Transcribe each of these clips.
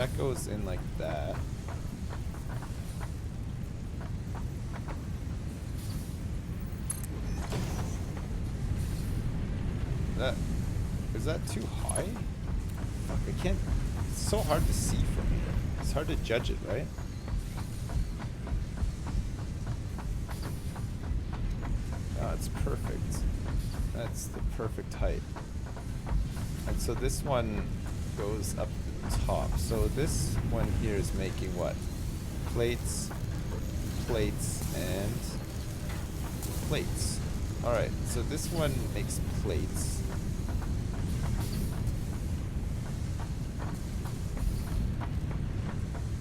That goes in like that. Is that too high? Fuck, I can't. It's so hard to see from here. It's hard to judge it, right? Oh, it's perfect. That's the perfect height. And so this one goes up the top. So this one here is making what? Plates, plates, and plates. Alright, so this one makes plates.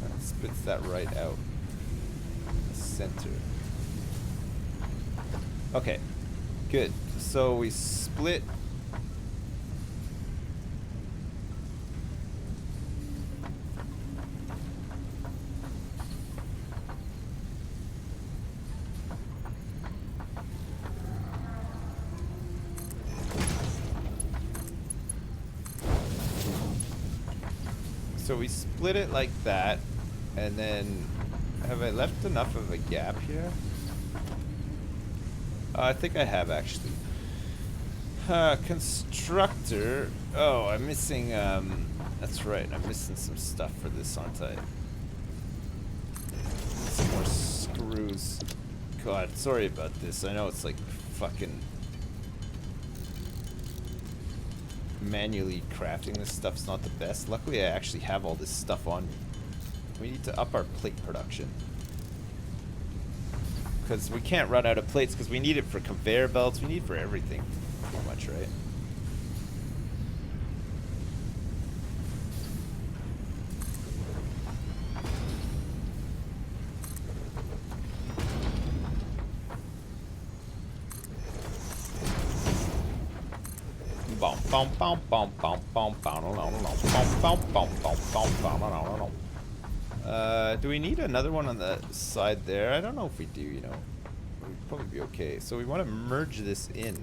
That spits that right out. The center. Okay, good. So we split. So we split it like that, and then have I left enough of a gap here? I think I have actually. Constructor. Oh, I'm missing, that's right, I'm missing some stuff for this, aren't I? Some more screws. God, sorry about this. I know it's like fucking manually crafting this stuff's not the best. Luckily, I actually have all this stuff on me. We need to up our plate production. Because we can't run out of plates because we need it for conveyor belts. We need it for everything, pretty much, right? Do we need another one on the side there? I don't know if we do, you know. We'd probably be okay. So we want to merge this in.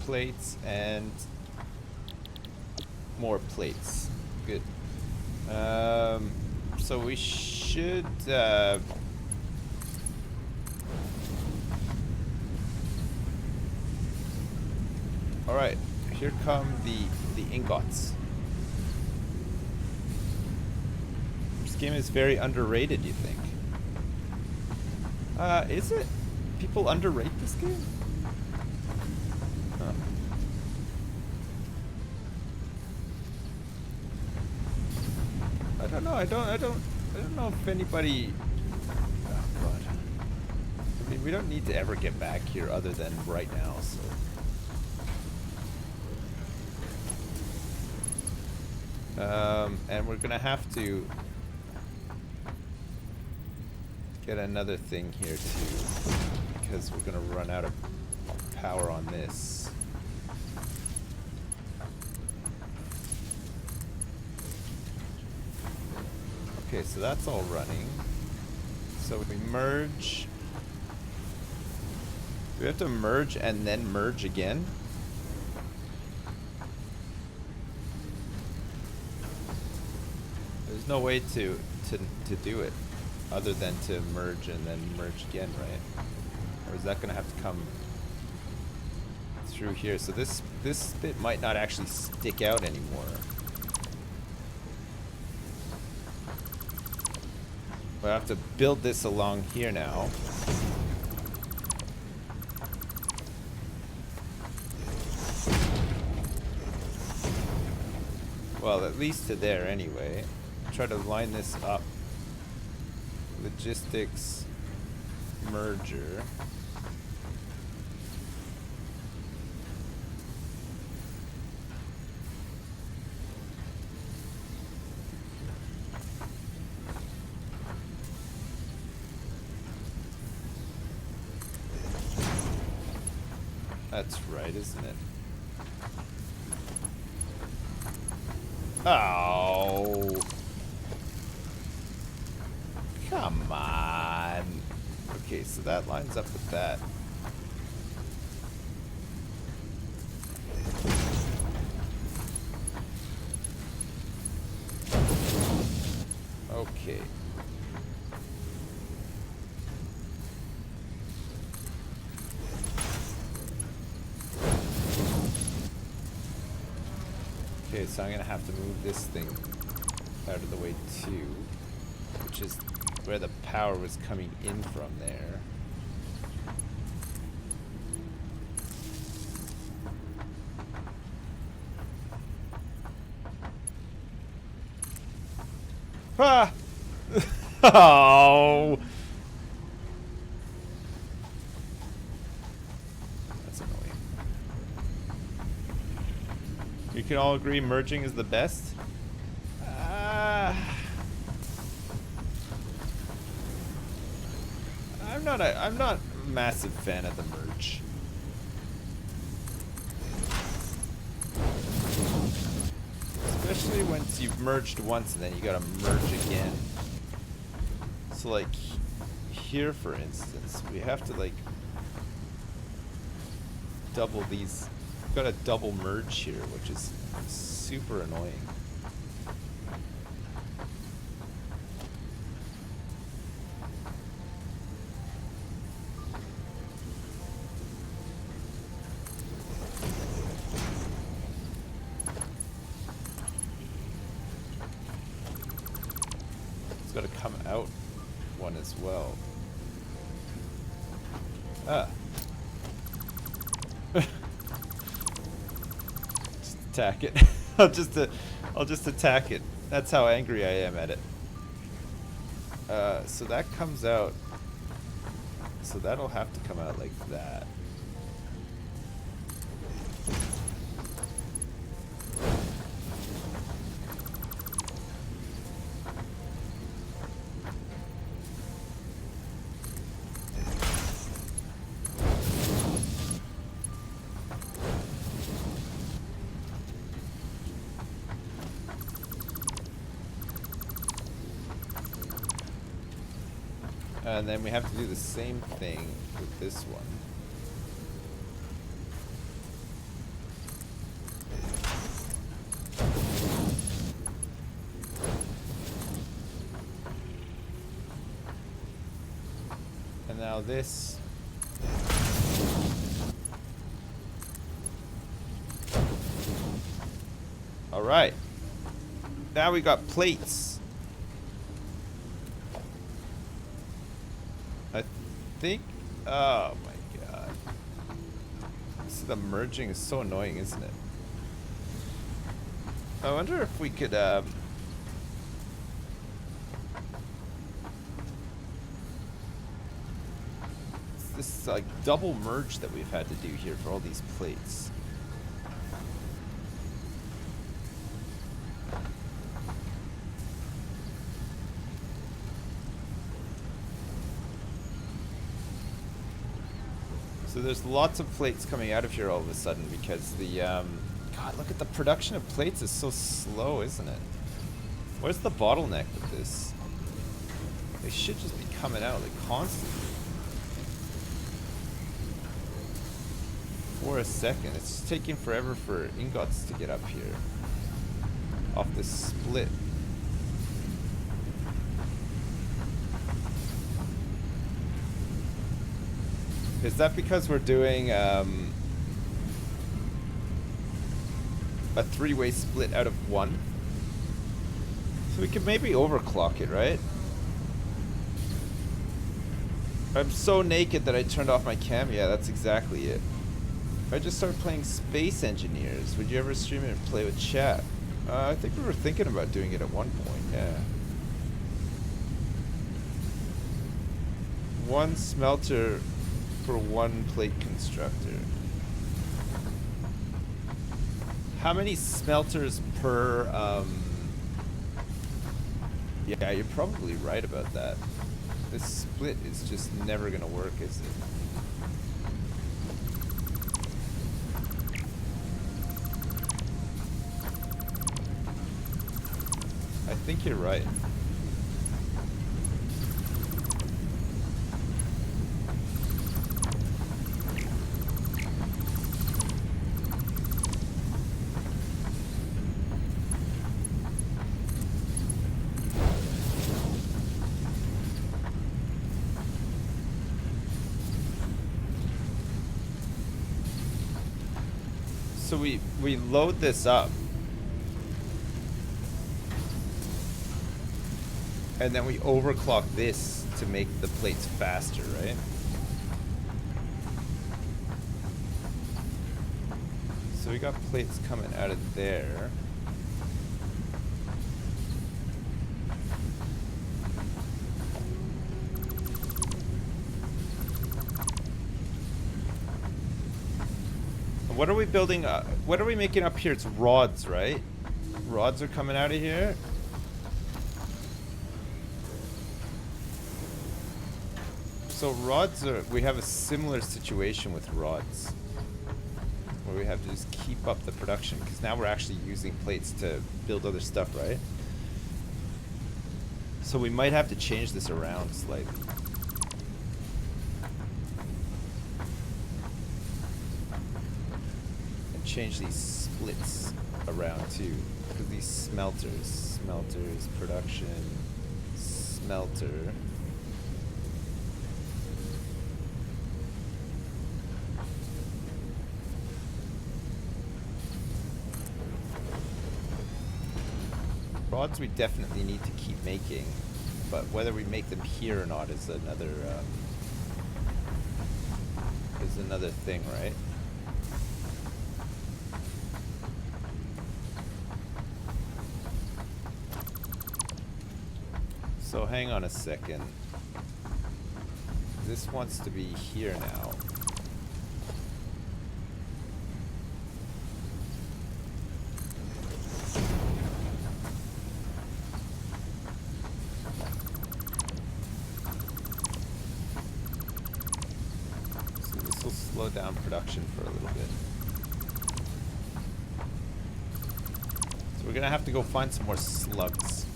Plates, and more plates. Good. So we should, all right, here come the ingots. This game is very underrated, you think? Is it? People underrate this game? Huh. I don't know. I don't know if anybody. Oh God. I mean, we don't need to ever get back here other than right now. So. And we're gonna have to get another thing here too, because we're gonna run out of power on this. Okay, so that's all running. So we merge. Do we have to merge and then merge again? There's no way to do it other than to merge and then merge again, right? Or is that gonna have to come through here? So this bit might not actually stick out anymore. But I have to build this along here now. Well, at least to there anyway. Try to line this up. Logistics merger. That's right, isn't it? Oh. Come on. Okay, so that lines up with that. Okay. Okay, so I'm gonna have to move this thing out of the way too, which is where the power was coming in from there. Ah! Oh! That's annoying. You can all agree merging is the best? I'm not a massive fan of the merge. Especially once you've merged once and then you gotta merge again. So like here for instance, we have to like double these. We've got a double merge here, which is super annoying. Got to come out one as well. Ah. Just attack it. I'll just attack it. That's how angry I am at it. So that comes out. So that'll have to come out like that. And then we have to do the same thing with this one. And now this. All right. Now we got plates. Oh my god. So the merging is so annoying, isn't it? I wonder if we could this like double merge that we've had to do here for all these plates. So there's lots of plates coming out of here all of a sudden because the, God, look at the production of plates is so slow, isn't it? Where's the bottleneck with this? They should just be coming out like constantly. For a second. It's just taking forever for ingots to get up here. Off this split. Is that because we're doing a three-way split out of one? So we could maybe overclock it, right? I'm so naked that I turned off my cam. Yeah, that's exactly it. If I just start playing Space Engineers, would you ever stream it and play with chat? I think we were thinking about doing it at one point, yeah. One smelter for one plate constructor. How many smelters per, yeah, you're probably right about that. This split is just never gonna work, is it? think you're right. So we load this up. And then we overclock this to make the plates faster, right? So we got plates coming out of there. What are we building? What are we making up here? It's rods, right? Rods are coming out of here. So rods are, we have a similar situation with rods where we have to just keep up the production because now we're actually using plates to build other stuff, right? So we might have to change this around slightly. And change these splits around too. Because these smelters, production, smelter. Rods we definitely need to keep making, but whether we make them here or not is another thing, right? So hang on a second. This wants to be here now. Slow down production for a little bit. So we're gonna have to go find some more slugs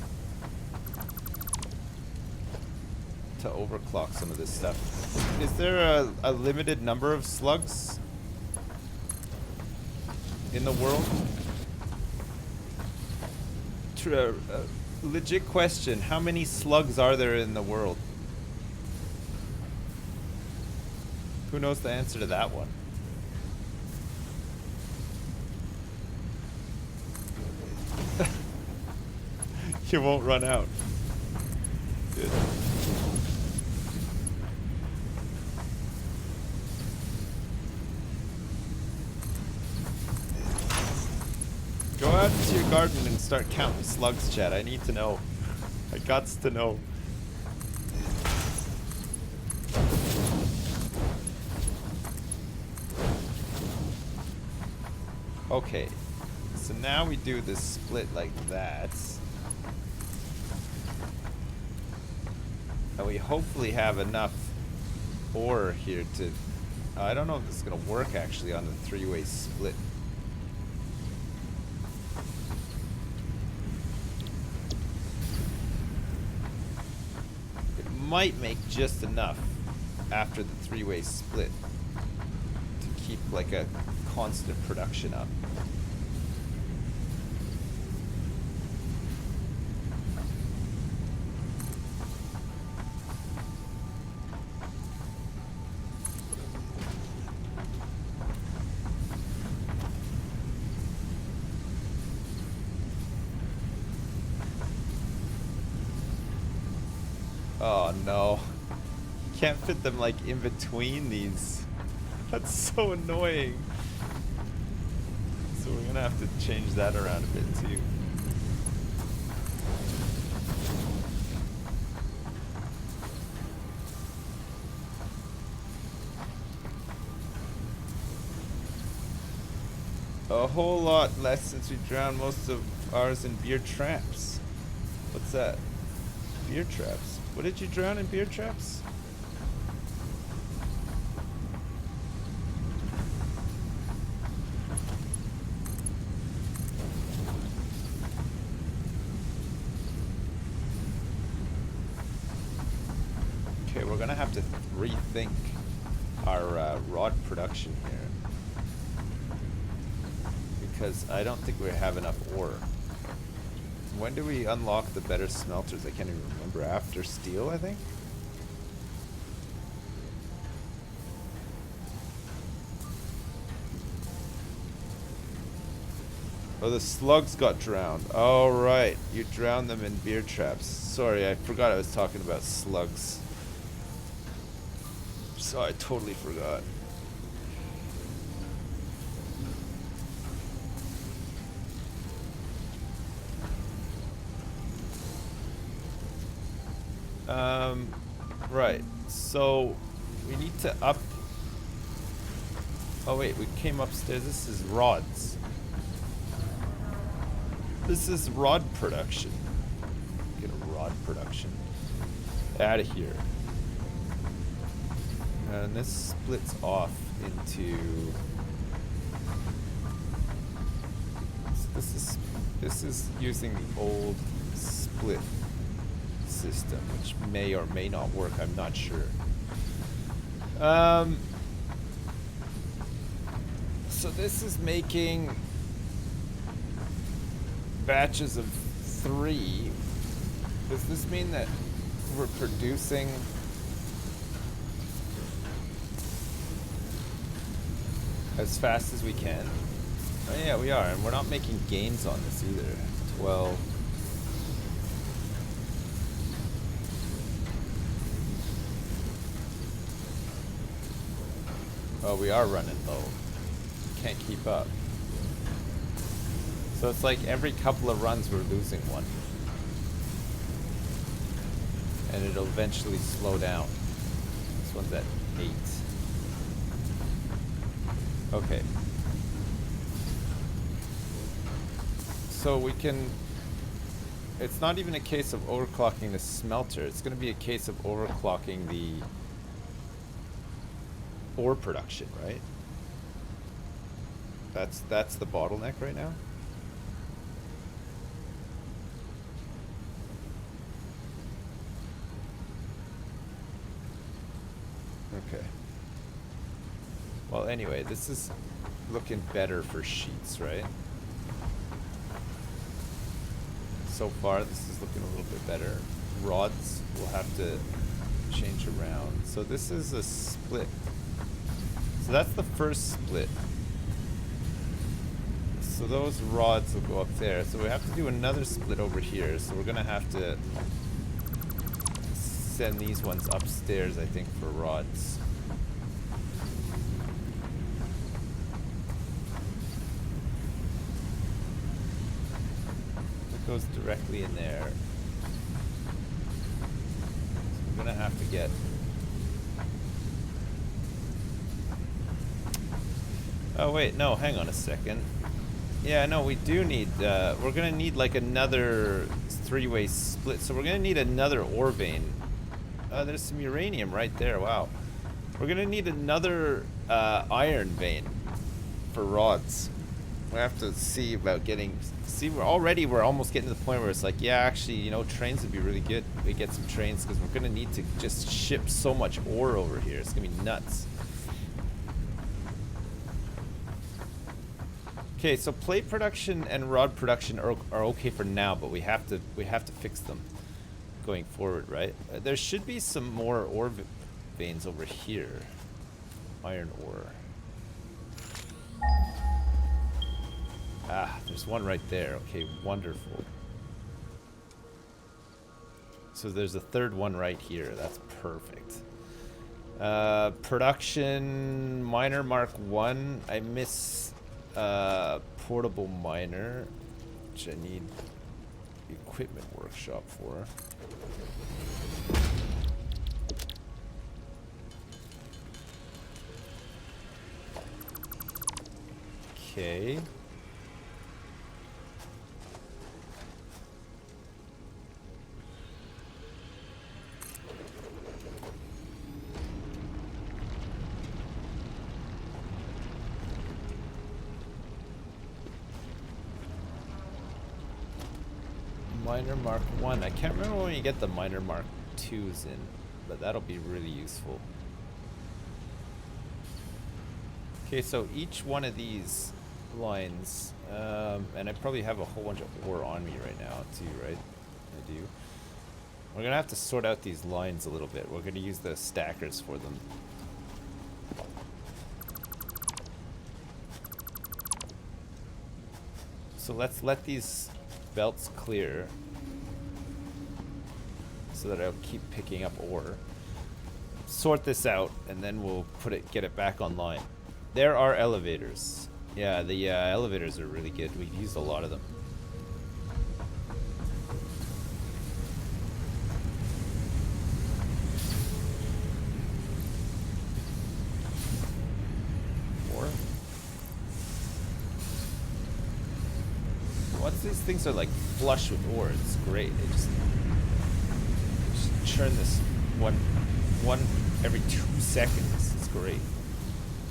to overclock some of this stuff. Is there a limited number of slugs in the world? Legit question, how many slugs are there in the world? Who knows the answer to that one? You won't run out. Good. Go out into your garden and start counting slugs, Chad. I need to know. I gots to know. Okay, so now we do this split like that. And we hopefully have enough ore here to... I don't know if this is going to work actually on the three-way split. It might make just enough after the three-way split to keep like a constant production up. Oh no. You can't fit them like in between these. That's so annoying. So we're gonna have to change that around a bit too. A whole lot less since we drowned most of ours in beer traps. What's that? Beer traps? What did you drown in beer traps? we're gonna have to rethink our rod production here. Because I don't think we have enough ore. When do we unlock the better smelters? I can't even remember. After steel, I think? Oh, the slugs got drowned. Oh, right. You drowned them in beer traps. Sorry, I forgot I was talking about slugs. So I totally forgot. Right. So we need to up. Oh wait, we came upstairs. This is rods. This is rod production. Get a rod production. Out of here. And this splits off into. This is using the old split system, which may or may not work. I'm not sure. So this is making batches of 3. Does this mean that we're producing as fast as we can? Oh yeah, we are, and we're not making gains on this either. 12. Oh, we are running low. Can't keep up. So it's like every couple of runs we're losing one. And it'll eventually slow down. This one's at 8. Okay. So we can... It's not even a case of overclocking the smelter. It's going to be a case of overclocking the ore production, right? That's the bottleneck right now. Okay. Well, anyway, this is looking better for sheets, right? So far, this is looking a little bit better. Rods will have to change around. So this is a split. So that's the first split. So those rods will go up there. So we have to do another split over here. So we're gonna have to send these ones upstairs, I think, for rods. It goes directly in there. So we're gonna have to get... Oh wait, no, hang on a second. Yeah, no, we do need, we're gonna need like another 3-way split. So we're gonna need another ore vein. There's some uranium right there, wow. We're gonna need another iron vein for rods. We have to see about getting, we're almost getting to the point where it's like, yeah, actually, you know, trains would be really good. We get some trains because we're gonna need to just ship so much ore over here. It's gonna be nuts. Okay, so plate production and rod production are okay for now, but we have to fix them going forward, right? There should be some more ore veins over here. Iron ore. Ah, there's one right there. Okay, wonderful. So there's a third one right here. That's perfect. Production miner Mark 1. I miss portable miner, which I need equipment workshop for. Okay. Miner Mark 1. I can't remember when you get the Miner Mark 2s in. but that'll be really useful. Okay, so each one of these lines, and I probably have a whole bunch of ore on me right now too, right? I do. We're gonna have to sort out these lines a little bit. We're gonna use the stackers for them. So let's let these belts clear so that I'll keep picking up ore. Sort this out, and then we'll get it back online. There are elevators. Yeah, the elevators are really good. We've used a lot of them. More? Once these things are like flush with ore, it's great. It just churn this one every 2 seconds. It's great.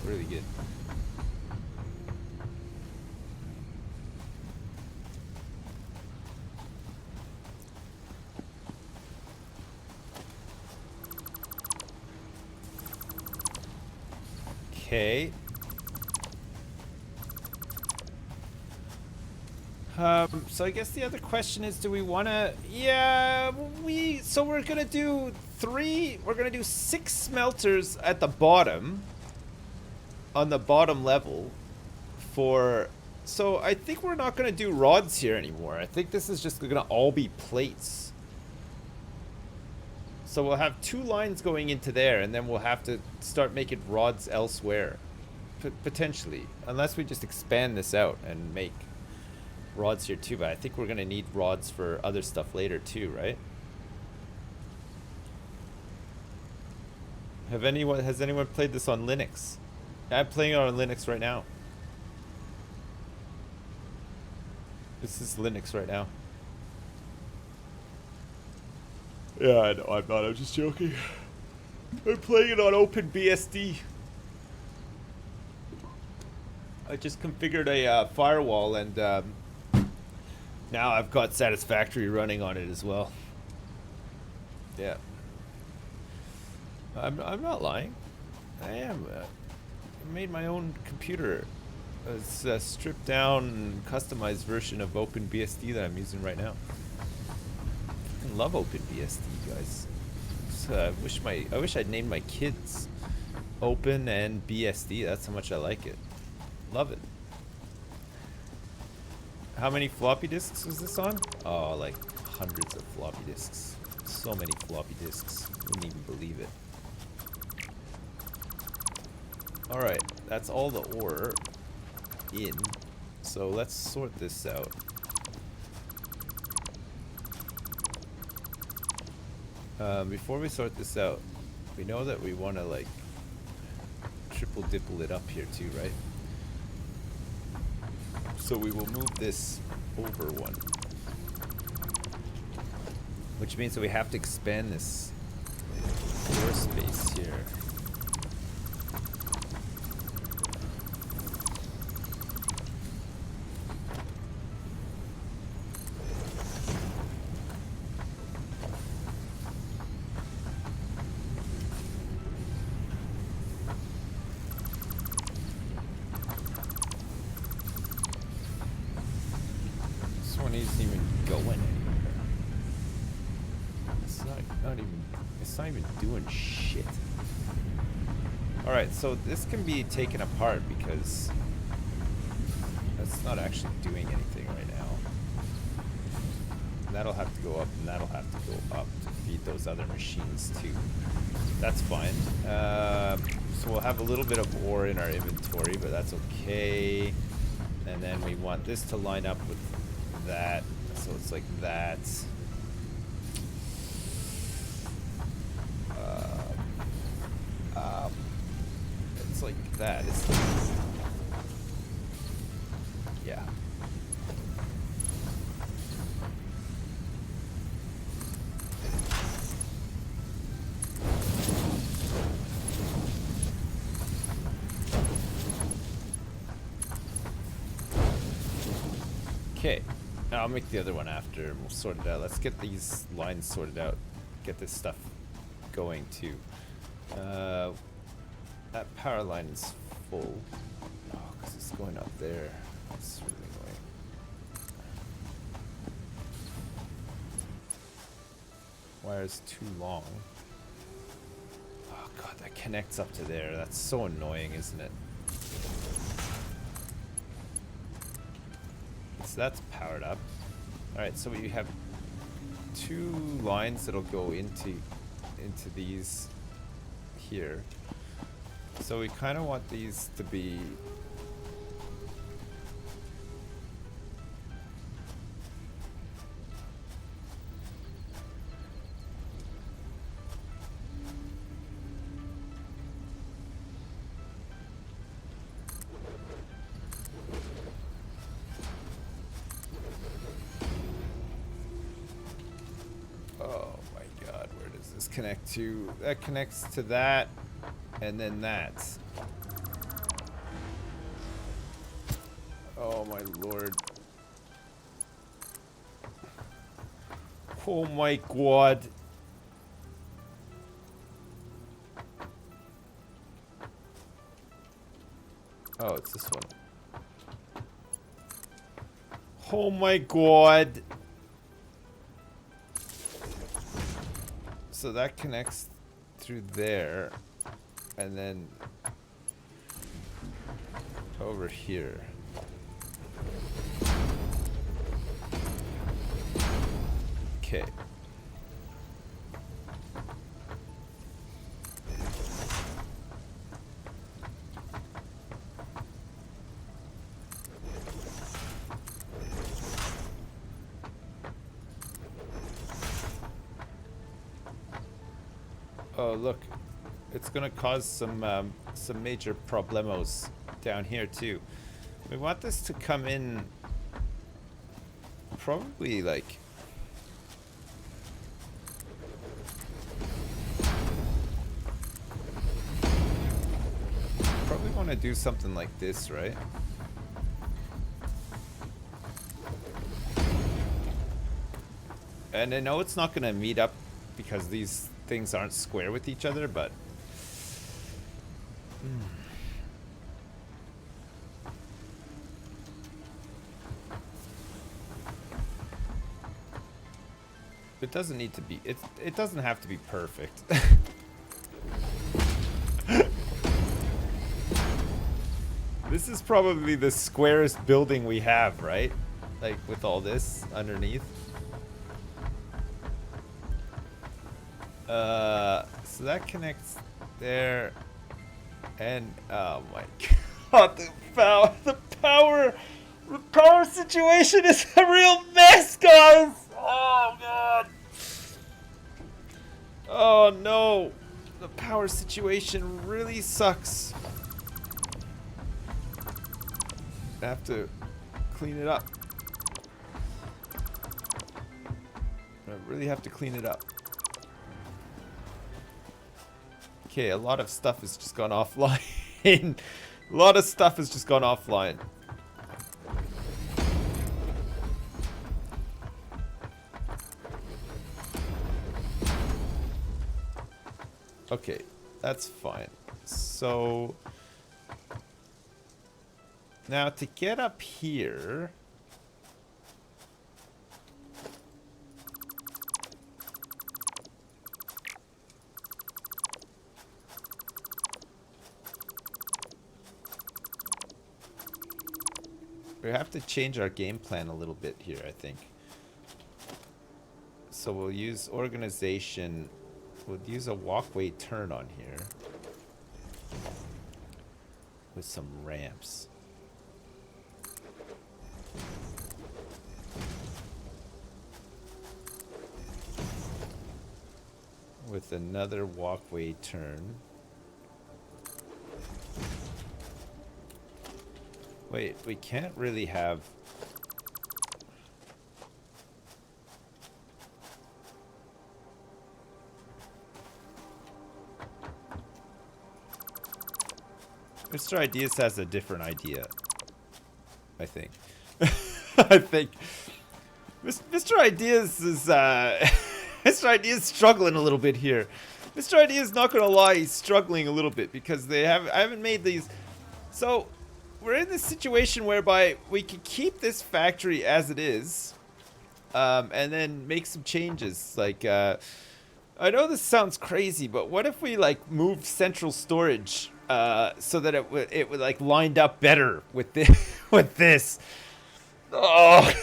Really good. Okay. So I guess the other question is, do we want to... Yeah, so we're going to do we're going to do 6 smelters at the bottom. On the bottom level. So I think we're not going to do rods here anymore. I think this is just going to all be plates. So we'll have 2 lines going into there, and then we'll have to start making rods elsewhere. Potentially. Unless we just expand this out and make rods here too. But I think we're going to need rods for other stuff later too, right? Has anyone played this on Linux? I'm playing it on Linux right now. This is Linux right now. Yeah, I know, I'm not. I'm just joking. I'm playing it on OpenBSD. I just configured a firewall, and now I've got Satisfactory running on it as well. Yeah. I'm not lying. I am. I made my own computer. It's a stripped down, customized version of OpenBSD that I'm using right now. I fucking love OpenBSD, guys. I wish I'd named my kids Open and BSD. That's how much I like it. Love it. How many floppy disks was this on? Oh, like hundreds of floppy disks. So many floppy disks. Wouldn't even believe it. Alright, that's all the ore in. So let's sort this out. Before we sort this out, we know that we want to like triple dipple it up here too, right? So we will move this over one. Which means that we have to expand this floor space here. So this can be taken apart because that's not actually doing anything right now. And that'll have to go up, and that'll have to go up to feed those other machines too. That's fine. So we'll have a little bit of ore in our inventory, but that's okay. And then we want this to line up with that, so it's like that. It's like that. Yeah. Okay. I'll make the other one after, and we'll sort it out. Let's get these lines sorted out. Get this stuff going to. That power line is full. Oh, because it's going up there. That's really annoying. Wire's too long. Oh god, that connects up to there. That's so annoying, isn't it? So that's powered up. Alright, so we have 2 lines that'll go into these here. So we kind of want these to be connect to. That connects to that, and then that. Oh my lord. Oh my god. Oh, it's this one. Oh my god. So that connects through there, and then over here. Okay. Oh look, it's gonna cause some major problemos down here too. We want this to come in probably like probably want to do something like this, right? And I know it's not gonna meet up because these things aren't square with each other, but it doesn't need to be, it doesn't have to be perfect. This is probably the squarest building we have, right? Like with all this underneath. So that connects there, and oh my god, the power situation is a real mess, guys. Oh god. Oh no, the power situation really sucks. I have to clean it up. I really have to clean it up. Okay, a lot of stuff has just gone offline. A lot of stuff has just gone offline. Okay, that's fine. So now to get up here, we have to change our game plan a little bit here, I think. So we'll use organization. We'll use a walkway turn on here with some ramps. With another walkway turn. Wait, we can't really have... Mr. Ideas has a different idea, I think. I think Mr. Ideas is Mr. Ideas struggling a little bit here. Mr. Idea is not gonna lie, he's struggling a little bit because I haven't made these. So we're in this situation whereby we can keep this factory as it is, and then make some changes. Like, I know this sounds crazy, but what if we like moved central storage so that it would like lined up better with this with this? Oh,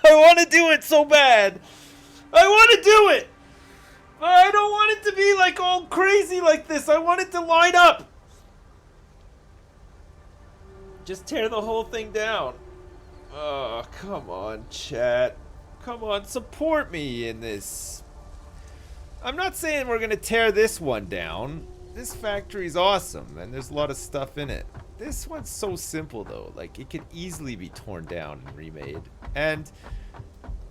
I want to do it so bad. I want to do it. But I don't want it to be like all crazy like this. I want it to line up. Just tear the whole thing down. Oh, come on, chat. Come on, support me in this. I'm not saying we're gonna tear this one down. This factory's awesome, and there's a lot of stuff in it. This one's so simple, though. Like, it could easily be torn down and remade. And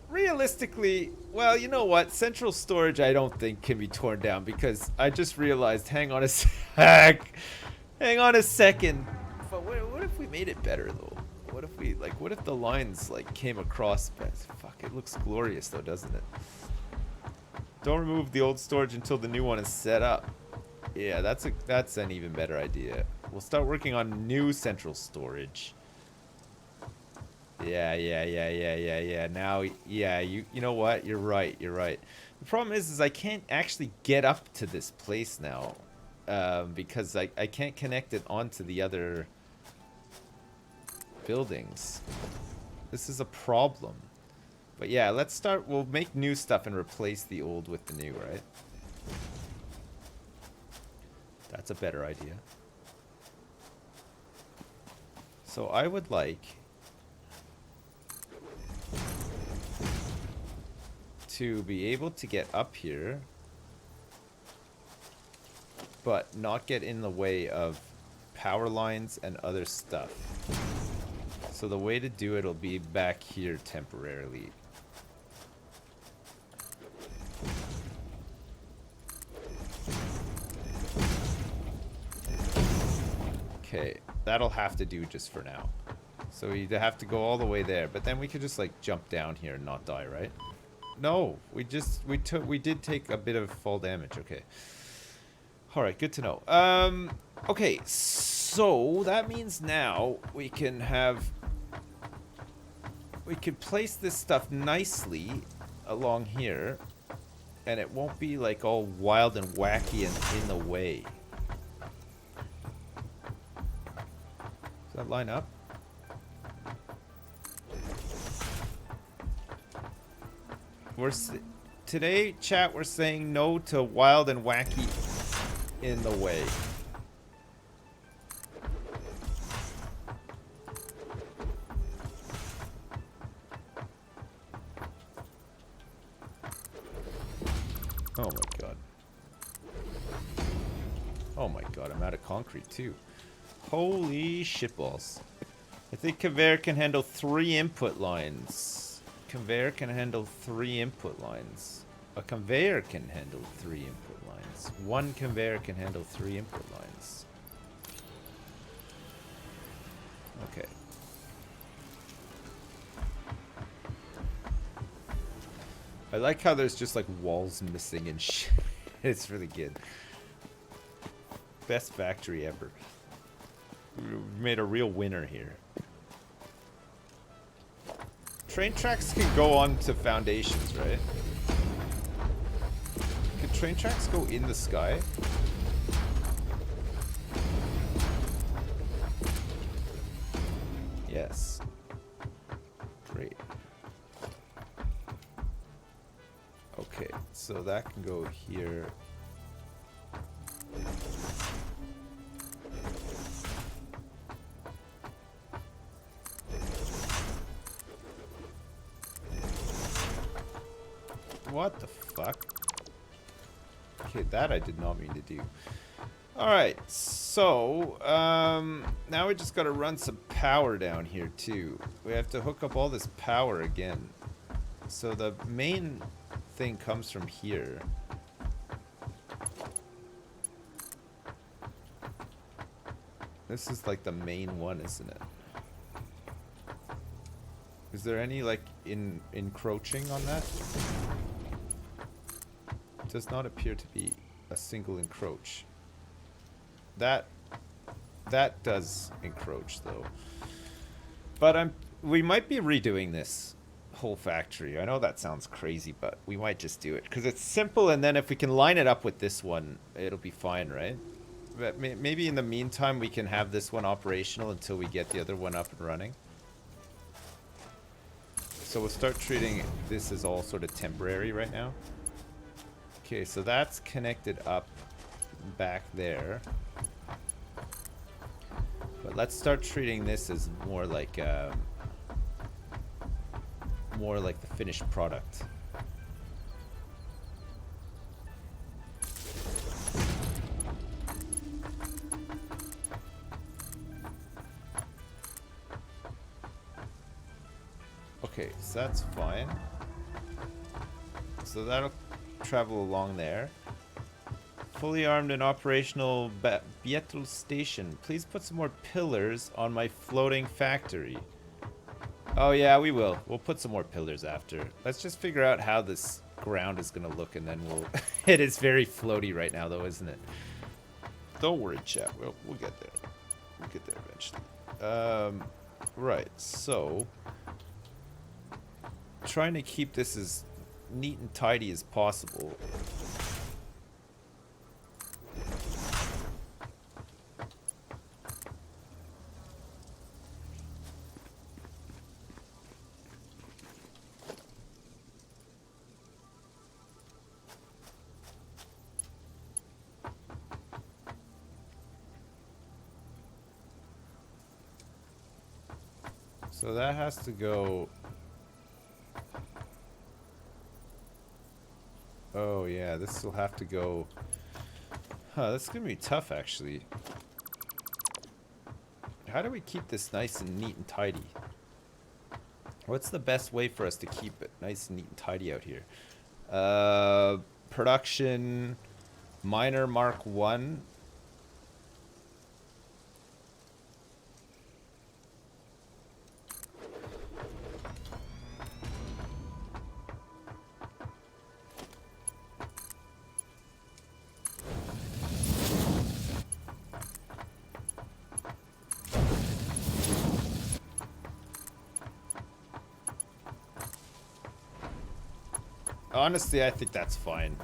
realistically, well, you know what? Central storage, I don't think can be torn down because I just realized, hang on a sec. Hang on a second. But what if we made it better, though? What if we, like, what if the lines, like, came across best? Fuck, it looks glorious, though, doesn't it? Don't remove the old storage until the new one is set up. Yeah, that's an even better idea. We'll start working on new central storage. Yeah. Now, yeah, you know what? You're right. The problem is I can't actually get up to this place now, because I can't connect it onto the other buildings. This is a problem. But yeah, let's start. We'll make new stuff and replace the old with the new, right? That's a better idea. So I would like to be able to get up here, but not get in the way of power lines and other stuff. So the way to do it will be back here temporarily. Okay, that'll have to do just for now. So we have to go all the way there, but then we could just like jump down here and not die, right? No, we did take a bit of fall damage. Okay. All right, good to know. Okay, so that means now we can place this stuff nicely along here, and it won't be like all wild and wacky and in the way. Does that line up? Today, chat, we're saying no to wild and wacky in the way. Oh my god. Oh my god, I'm out of concrete too. Holy shitballs. I think conveyor can handle 3 input lines. Conveyor can handle 3 input lines. A conveyor can handle 3 input lines. One conveyor can handle 3 input lines. Okay. I like how there's just like walls missing and shit. It's really good. Best factory ever. We made a real winner here. Train tracks can go on to foundations, right? Can train tracks go in the sky? Yes. Great. Okay, so that can go here. What the fuck? Okay, that I did not mean to do. Alright, so, now we just gotta run some power down here too. We have to hook up all this power again. So the main thing comes from here. This is like the main one, isn't it? Is there any like encroaching on that? Does not appear to be. a single encroach. That does encroach though. But we might be redoing this whole factory. I know that sounds crazy, but we might just do it because it's simple, and then if we can line it up with this one, it'll be fine, right? But maybe in the meantime we can have this one operational until we get the other one up and running. So we'll start treating this as all sort of temporary right now. Okay, so that's connected up back there. But let's start treating this as more like the finished product. Okay, so that's fine. So that'll travel along there. Fully armed and operational Beetle Station. Please put some more pillars on my floating factory. Oh yeah, we will. We'll put some more pillars after. Let's just figure out how this ground is gonna look, and then we'll... It is very floaty right now though, isn't it? Don't worry, chat. We'll get there. We'll get there eventually. Right, so... trying to keep this as neat and tidy as possible. So that has to go... Oh yeah, this will have to go... Huh, that's gonna be tough actually. How do we keep this nice and neat and tidy? What's the best way for us to keep it nice and neat and tidy out here? Production... Miner Mark 1... Honestly, I think that's fine.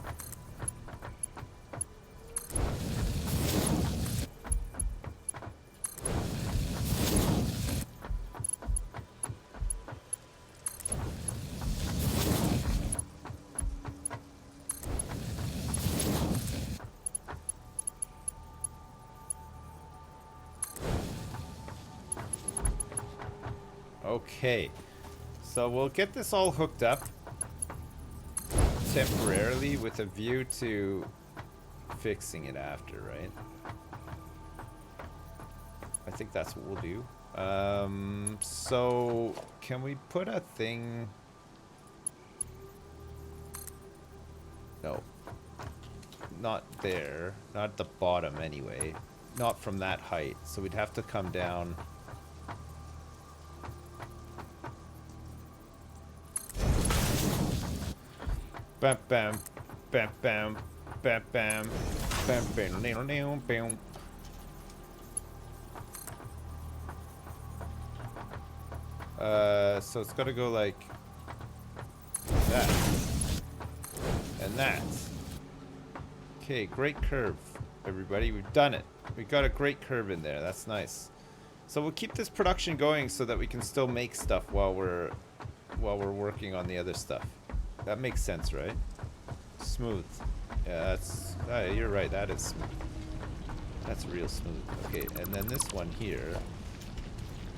Okay, so we'll get this all hooked up temporarily with a view to fixing it after, right? I think that's what we'll do. So can we put a thing? No, not there, not at the bottom anyway, not from that height, so we'd have to come down. Bam bam bam bam bam bam bam bam bam bam. So it's gotta go like that and that. Okay, great curve, everybody. We've done it. We got a great curve in there. That's nice. So we'll keep this production going so that we can still make stuff while we're working on the other stuff. That makes sense, right? Smooth. Yeah, that's... you're right, that is smooth. That's real smooth. Okay, and then this one here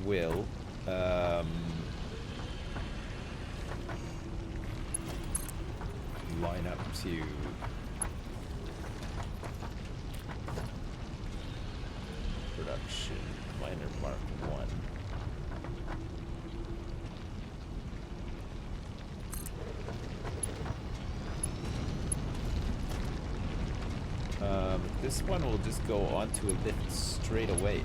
will... line up to... production. Miner Mark 1. This one will just go onto a lift straight away.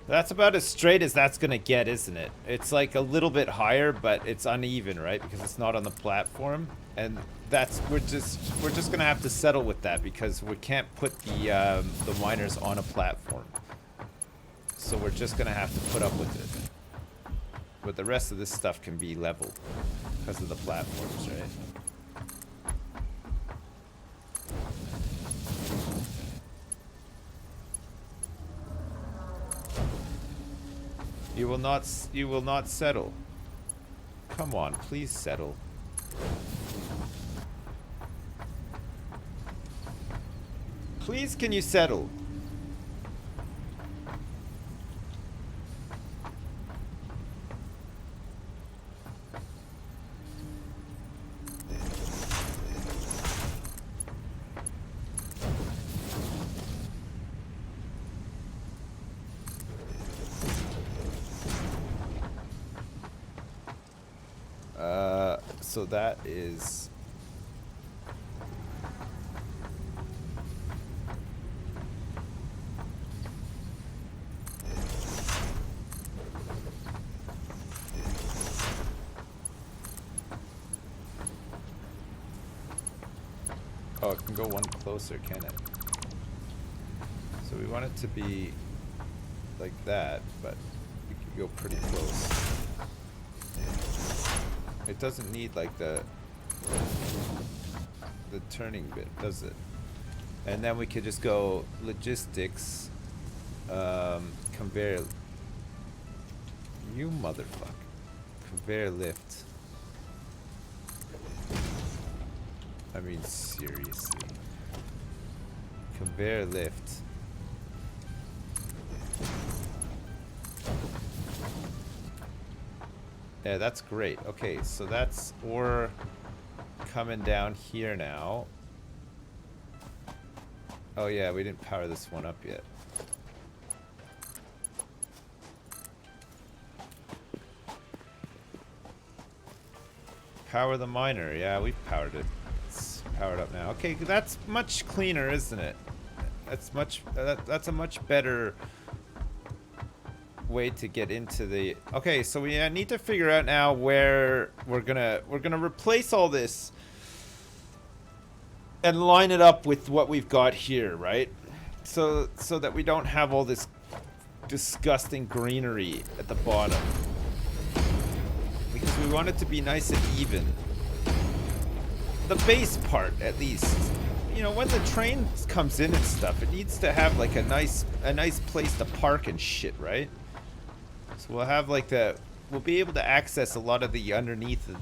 That's about as straight as that's gonna get, isn't it? It's like a little bit higher, but it's uneven, right? Because it's not on the platform, and that's we're just gonna have to settle with that because we can't put the miners on a platform. So we're just gonna have to put up with it. But the rest of this stuff can be level because of the platforms, right? You will not settle. Come on, please settle. Please, can you settle? So that is... Oh, it can go one closer, can it? So we want it to be like that, but we could go pretty close. It doesn't need like the turning bit, does it? And then we could just go logistics, conveyor. You motherfucker. Conveyor lift. I mean, seriously. Conveyor lift. Yeah, that's great. Okay, so that's ore coming down here now. Oh yeah, we didn't power this one up yet. Power the miner. Yeah, we've powered it. It's powered up now. Okay, that's much cleaner, isn't it? That's much. That's a much better way to get into the... Okay, so we need to figure out now where we're gonna replace all this and line it up with what we've got here, right? So that we don't have all this disgusting greenery at the bottom. Because we want it to be nice and even. The base part, at least. You know, when the train comes in and stuff, it needs to have like a nice place to park and shit, right? So we'll have like we'll be able to access a lot of the underneath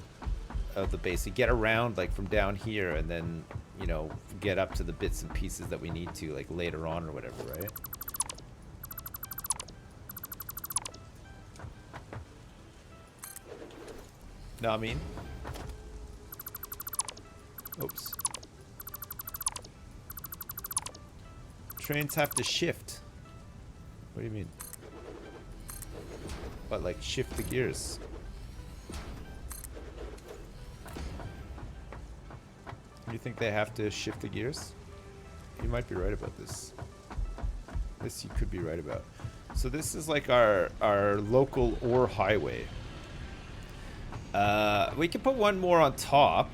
of the base. We get around like from down here and then, you know, get up to the bits and pieces that we need to like later on or whatever, right? Know what I mean? Oops. Trains have to shift. What do you mean? But like shift the gears. You think they have to shift the gears? You might be right about this. This you could be right about. So this is like our local ore highway. We could put one more on top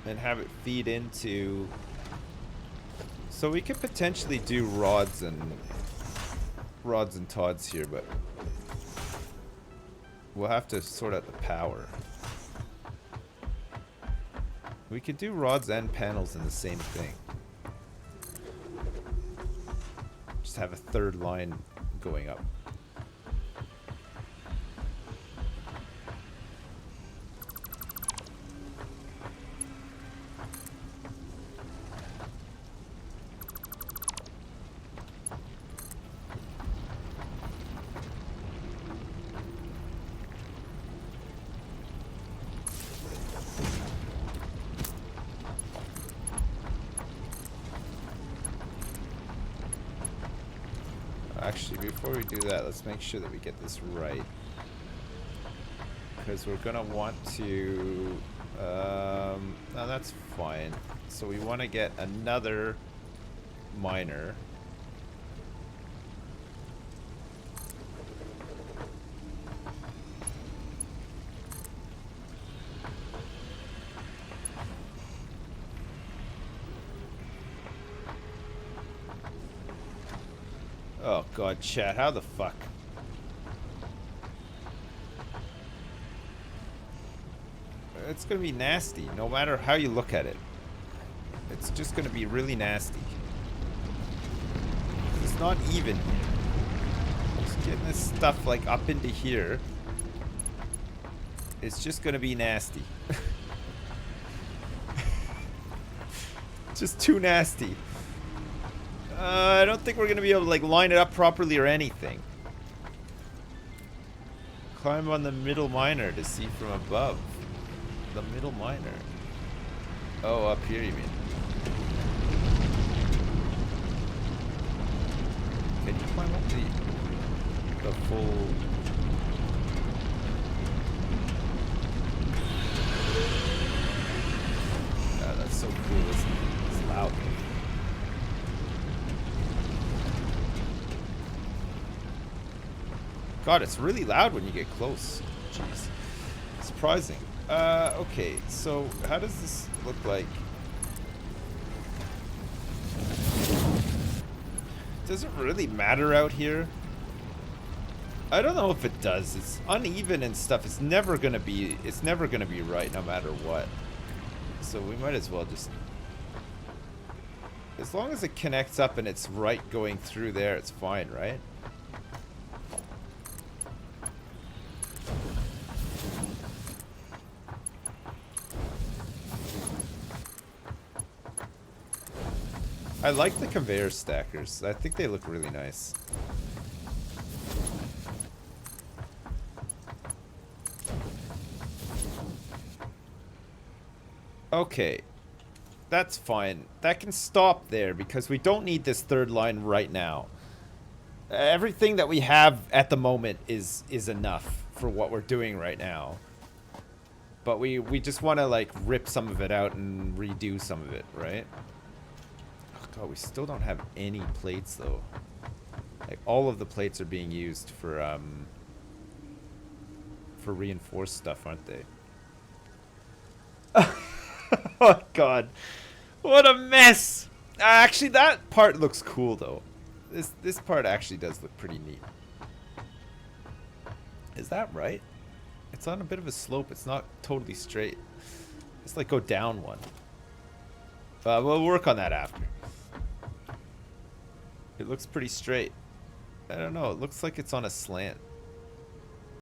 and have it feed into... So we could potentially do rods and tods here, but we'll have to sort out the power. We could do rods and panels in the same thing. Just have a third line going up. Actually, before we do that, let's make sure that we get this right. Because we're going to want to... no, that's fine. So we want to get another miner. Oh god, chat, how the fuck? It's gonna be nasty, no matter how you look at it. It's just gonna be really nasty. It's not even. Just getting this stuff like up into here. It's just gonna be nasty. Just too nasty. I don't think we're gonna be able to like line it up properly or anything. Climb on the middle miner to see from above. The middle miner. Oh, up here you mean? Can you climb up the full? Yeah, that's so cool, isn't it? It's loud. God, it's really loud when you get close. Jeez. Surprising. Okay, so how does this look like? Does it really matter out here? I don't know if it does. It's uneven and stuff. It's never gonna be right no matter what. So we might as well just, as long as it connects up and it's right going through there, it's fine, right? I like the conveyor stackers. I think they look really nice. Okay. That's fine. That can stop there because we don't need this third line right now. Everything that we have at the moment is enough for what we're doing right now. But we just want to like rip some of it out and redo some of it, right? God, we still don't have any plates though. Like all of the plates are being used for reinforced stuff, aren't they? Oh god. What a mess. Actually, that part looks cool though. This part actually does look pretty neat. Is that right? It's on a bit of a slope. It's not totally straight. It's like go down one. We'll work on that after. It looks pretty straight. I don't know. It looks like it's on a slant.